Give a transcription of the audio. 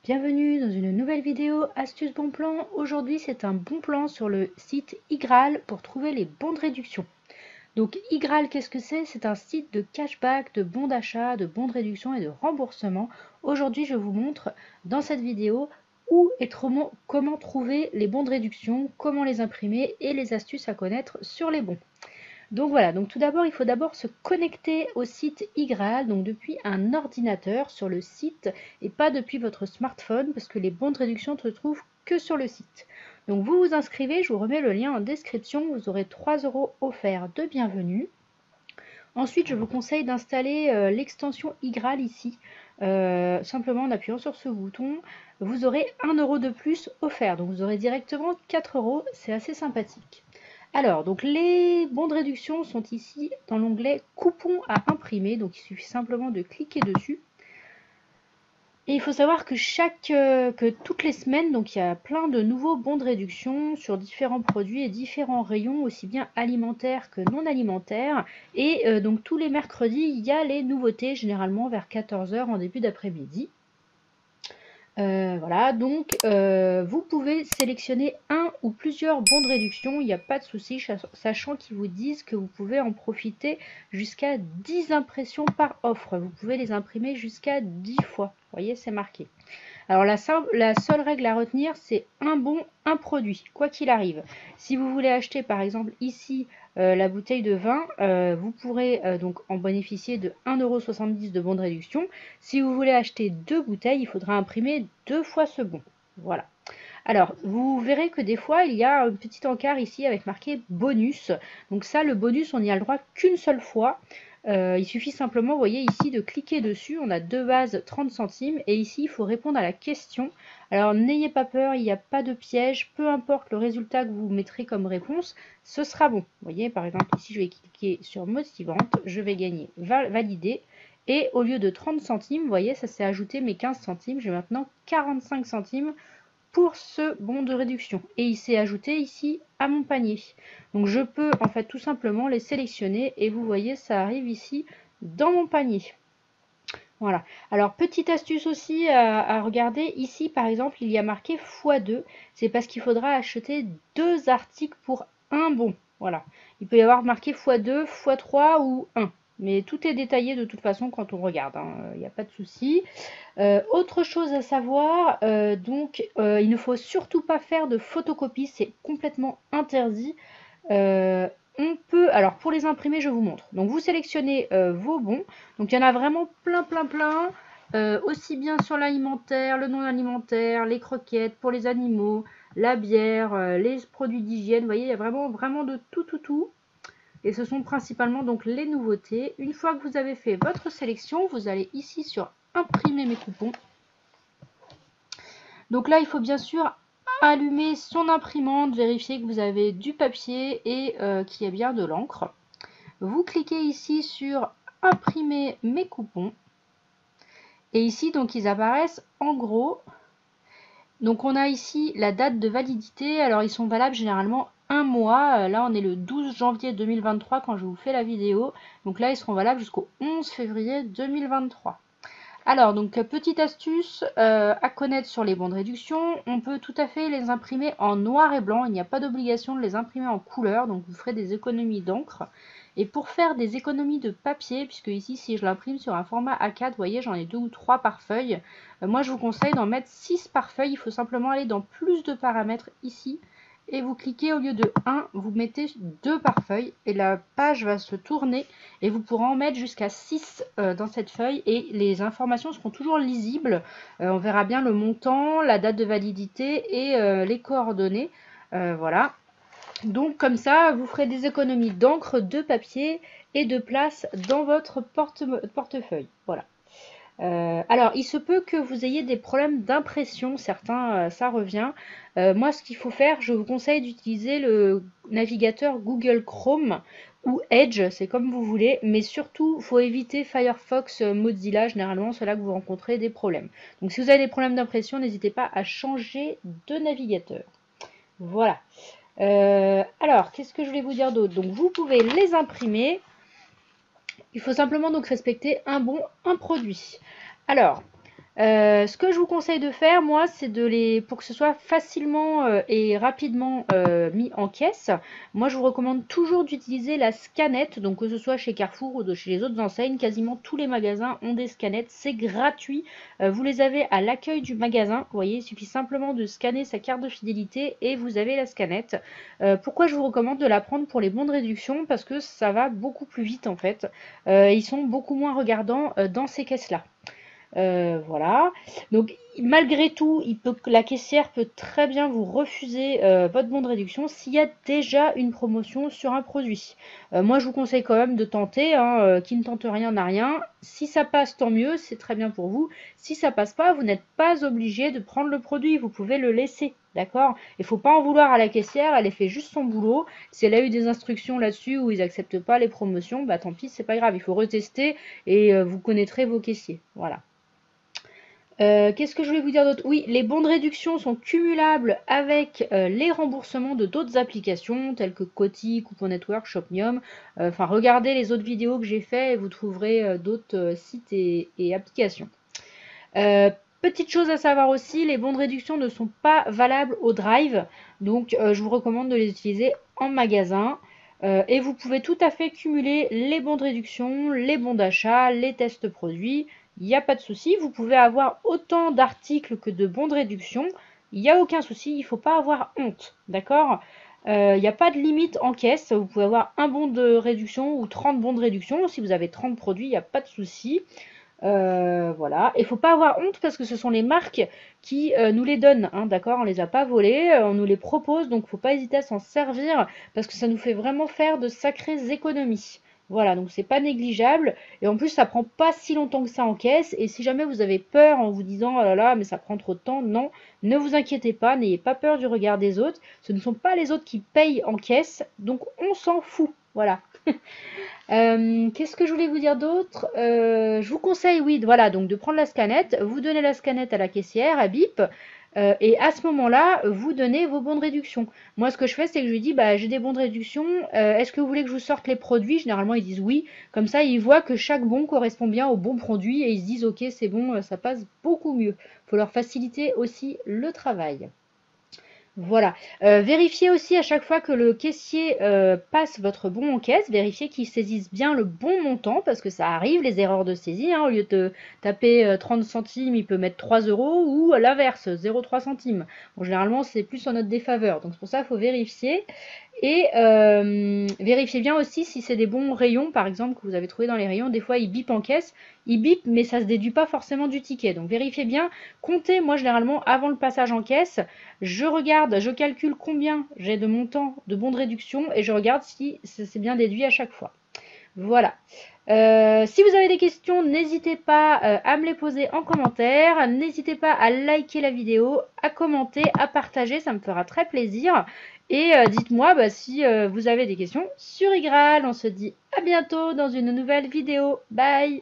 Bienvenue dans une nouvelle vidéo Astuce Bon Plan. Aujourd'hui c'est un bon plan sur le site iGraal pour trouver les bons de réduction. Donc iGraal, qu'est-ce que c'est? C'est un site de cashback, de bons d'achat, de bons de réduction et de remboursement. Aujourd'hui je vous montre dans cette vidéo où et comment trouver les bons de réduction, comment les imprimer et les astuces à connaître sur les bons. Donc voilà, donc tout d'abord, il faut d'abord se connecter au site iGraal, donc depuis un ordinateur sur le site et pas depuis votre smartphone parce que les bons de réduction ne se trouvent que sur le site. Donc vous vous inscrivez, je vous remets le lien en description, vous aurez 3 € offerts de bienvenue. Ensuite, je vous conseille d'installer l'extension iGraal ici, simplement en appuyant sur ce bouton. Vous aurez 1 € de plus offert, donc vous aurez directement 4 €, c'est assez sympathique. Alors, donc les bons de réduction sont ici dans l'onglet coupons à imprimer, donc il suffit simplement de cliquer dessus. Et il faut savoir que toutes les semaines, donc il y a plein de nouveaux bons de réduction sur différents produits et différents rayons, aussi bien alimentaires que non alimentaires. Et donc tous les mercredis, il y a les nouveautés, généralement vers 14 h en début d'après-midi. Voilà, donc vous pouvez sélectionner un ou plusieurs bons de réduction, il n'y a pas de souci, sachant qu'ils vous disent que vous pouvez en profiter jusqu'à 10 impressions par offre. Vous pouvez les imprimer jusqu'à 10 fois, vous voyez, c'est marqué. Alors la seule règle à retenir, c'est un bon, un produit, quoi qu'il arrive. Si vous voulez acheter par exemple ici la bouteille de vin, vous pourrez donc en bénéficier de 1,70 € de bon de réduction. Si vous voulez acheter 2 bouteilles, il faudra imprimer 2 fois ce bon. Voilà. Alors, vous verrez que des fois, il y a un petit encart ici avec marqué bonus. Donc ça, le bonus, on n'y a le droit qu'une seule fois. Il suffit simplement, vous voyez ici, de cliquer dessus. On a 2 bases 30 centimes. Et ici, il faut répondre à la question. Alors, n'ayez pas peur, il n'y a pas de piège. Peu importe le résultat que vous mettrez comme réponse, ce sera bon. Vous voyez, par exemple, ici, je vais cliquer sur motivante. Je vais gagner valider. Et au lieu de 30 centimes, vous voyez, ça s'est ajouté mes 15 centimes. J'ai maintenant 45 centimes pour ce bon de réduction. Et il s'est ajouté ici à mon panier. Donc je peux en fait tout simplement les sélectionner et vous voyez ça arrive ici dans mon panier. Voilà. Alors petite astuce aussi à regarder, ici par exemple il y a marqué x2, c'est parce qu'il faudra acheter 2 articles pour un bon. Voilà. Il peut y avoir marqué x2, x3 ou 1. Mais tout est détaillé de toute façon quand on regarde, il n'y a pas de souci. Autre chose à savoir, il ne faut surtout pas faire de photocopie, c'est complètement interdit. On peut, alors pour les imprimer, je vous montre. Donc vous sélectionnez vos bons. Donc il y en a vraiment plein, aussi bien sur l'alimentaire, le non alimentaire, les croquettes pour les animaux, la bière, les produits d'hygiène. Vous voyez, il y a vraiment de tout. Et ce sont principalement donc les nouveautés. Une fois que vous avez fait votre sélection, vous allez ici sur imprimer mes coupons. Donc là, il faut bien sûr allumer son imprimante, vérifier que vous avez du papier et qu'il y a bien de l'encre. Vous cliquez ici sur imprimer mes coupons. Et ici, donc, ils apparaissent en gros. Donc on a ici la date de validité. Alors ils sont valables généralement un mois. Là on est le 12 janvier 2023 quand je vous fais la vidéo. Donc là ils seront valables jusqu'au 11 février 2023. Alors donc petite astuce à connaître sur les bons de réduction. On peut tout à fait les imprimer en noir et blanc. Il n'y a pas d'obligation de les imprimer en couleur. Donc vous ferez des économies d'encre. Et pour faire des économies de papier, puisque ici si je l'imprime sur un format A4, vous voyez j'en ai 2 ou 3 par feuille. Moi je vous conseille d'en mettre 6 par feuille. Il faut simplement aller dans plus de paramètres ici. Et vous cliquez au lieu de 1, vous mettez 2 par feuille. Et la page va se tourner. Et vous pourrez en mettre jusqu'à 6 dans cette feuille. Et les informations seront toujours lisibles. On verra bien le montant, la date de validité et les coordonnées. Voilà. Donc comme ça, vous ferez des économies d'encre, de papier et de place dans votre portefeuille. Voilà. Alors, il se peut que vous ayez des problèmes d'impression, certains, ça revient. Moi, ce qu'il faut faire, je vous conseille d'utiliser le navigateur Google Chrome ou Edge, c'est comme vous voulez, mais surtout, il faut éviter Firefox, Mozilla, généralement, c'est là que vous rencontrez des problèmes. Donc, si vous avez des problèmes d'impression, n'hésitez pas à changer de navigateur. Voilà. Alors, qu'est-ce que je voulais vous dire d'autre? Donc, vous pouvez les imprimer. Il faut simplement donc respecter un bon, un produit. Alors, Ce que je vous conseille de faire, moi, c'est pour que ce soit facilement et rapidement mis en caisse. Moi, je vous recommande toujours d'utiliser la scanette, donc que ce soit chez Carrefour ou chez les autres enseignes, quasiment tous les magasins ont des scanettes. C'est gratuit. Vous les avez à l'accueil du magasin. Vous voyez, il suffit simplement de scanner sa carte de fidélité et vous avez la scannette. Pourquoi je vous recommande de la prendre pour les bons de réduction? Parce que ça va beaucoup plus vite en fait. Ils sont beaucoup moins regardants dans ces caisses-là. Voilà. Donc, malgré tout, la caissière peut très bien vous refuser votre bon de réduction s'il y a déjà une promotion sur un produit. Moi, je vous conseille quand même de tenter. Hein, qui ne tente rien n'a rien. Si ça passe, tant mieux, c'est très bien pour vous. Si ça passe pas, vous n'êtes pas obligé de prendre le produit. Vous pouvez le laisser. D'accord? Il ne faut pas en vouloir à la caissière. Elle fait juste son boulot. Si elle a eu des instructions là-dessus où ils n'acceptent pas les promotions, bah tant pis, c'est pas grave. Il faut retester et vous connaîtrez vos caissiers. Voilà. Qu'est-ce que je voulais vous dire d'autre? Oui, les bons de réduction sont cumulables avec les remboursements de d'autres applications telles que Coty, Coupon Network, Shopnium. Enfin, regardez les autres vidéos que j'ai fait et vous trouverez d'autres sites et applications. Petite chose à savoir aussi, les bons de réduction ne sont pas valables au drive, donc je vous recommande de les utiliser en magasin. Et vous pouvez tout à fait cumuler les bons de réduction, les bons d'achat, les tests produits. Il n'y a pas de souci. Vous pouvez avoir autant d'articles que de bons de réduction. Il n'y a aucun souci. Il ne faut pas avoir honte. D'accord? Il n'y a pas de limite en caisse. Vous pouvez avoir un bon de réduction ou 30 bons de réduction. Si vous avez 30 produits, il n'y a pas de souci. Voilà. Il ne faut pas avoir honte parce que ce sont les marques qui nous les donnent. Hein, d'accord? On ne les a pas volés. On nous les propose. Donc, il ne faut pas hésiter à s'en servir parce que ça nous fait vraiment faire de sacrées économies. Voilà, donc c'est pas négligeable. Et en plus, ça prend pas si longtemps que ça en caisse. Et si jamais vous avez peur en vous disant, oh là là, mais ça prend trop de temps, non, ne vous inquiétez pas, n'ayez pas peur du regard des autres. Ce ne sont pas les autres qui payent en caisse, donc on s'en fout. Voilà. Qu'est-ce que je voulais vous dire d'autre? Je vous conseille, oui, voilà, donc de prendre la scanette. Vous donnez la scanette à la caissière, à bip. Et à ce moment-là, vous donnez vos bons de réduction. Moi, ce que je fais, c'est que je lui dis, bah, j'ai des bons de réduction. Est-ce que vous voulez que je vous sorte les produits? Généralement, ils disent oui. Comme ça, ils voient que chaque bon correspond bien au bon produit et ils se disent, ok, c'est bon, ça passe beaucoup mieux. Il faut leur faciliter aussi le travail. Voilà. Vérifiez aussi à chaque fois que le caissier passe votre bon en caisse, vérifiez qu'il saisisse bien le bon montant, parce que ça arrive, les erreurs de saisie. Hein, au lieu de taper 30 centimes, il peut mettre 3 euros, ou à l'inverse, 0,3 centimes. Bon, généralement, c'est plus en notre défaveur. Donc, c'est pour ça qu'il faut vérifier. Et vérifiez bien aussi si c'est des bons rayons, par exemple, que vous avez trouvé dans les rayons. Des fois, ils bipent en caisse. Ils bipent, mais ça ne se déduit pas forcément du ticket. Donc, vérifiez bien. Comptez, moi, généralement, avant le passage en caisse, je regarde, je calcule combien j'ai de montant de bons de réduction et je regarde si c'est bien déduit à chaque fois. Voilà. Si vous avez des questions, n'hésitez pas à me les poser en commentaire. N'hésitez pas à liker la vidéo, à commenter, à partager, ça me fera très plaisir. Et dites-moi si vous avez des questions sur Igral. On se dit à bientôt dans une nouvelle vidéo. Bye!